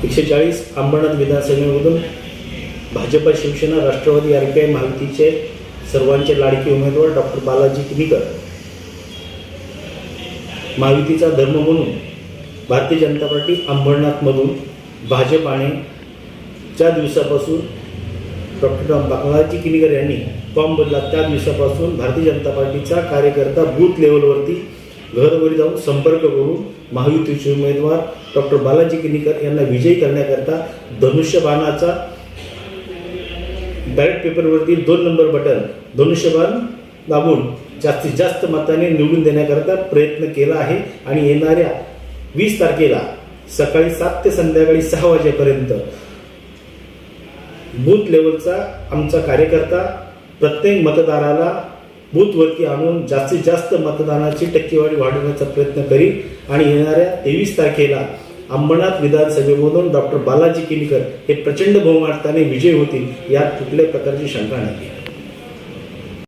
140 Ambernath विधानसभेमधून Bhajap, Shiv Sena, Rashtrawadi, RPI, महायुतीचे सर्वांचे लाडके उमेदवार डॉक्टर बालाजी किनीकर, महायुतीचा धर्म म्हणून भारतीय जनता पार्टी अंबरनाथमधून भाजपाने ज्या दिवसापासून डॉक्टर बालाजी किनीकर यांनी फॉर्म भरला त्या दिवसापासून भारतीय जनता पार्टीचा कार्यकर्ता बूथ लेवलवरती घरोघरी जाऊन संपर्क करून महायुतीचे उमेदवार डॉक्टर बालाजी किनीकर यांना विजयी करण्याकरता धनुष्यबाणाचा बॅलेट पेपरवरती 2 नंबर बटन धनुष्यबाण दाबून जास्तीत जास्त मताने निवडून देण्याकरता प्रयत्न केला आहे आणि येणाऱ्या 20 तारखेला सकाळी 7 ते संध्याकाळी 6 वाजेपर्यंत बूथ लेवलचा आमचा कार्यकर्ता प्रत्येक मतदाराला बूथवरती आणून जास्तीत जास्त मतदानाची टक्केवारी वाढवण्याचा प्रयत्न करील आणि येणाऱ्या 23 तारखेला अंबरनाथ विधानसभेमधून डॉक्टर बालाजी किनीकर हे प्रचंड बहुमताने विजयी होतील यात कुठल्याही प्रकारची शंका नाही.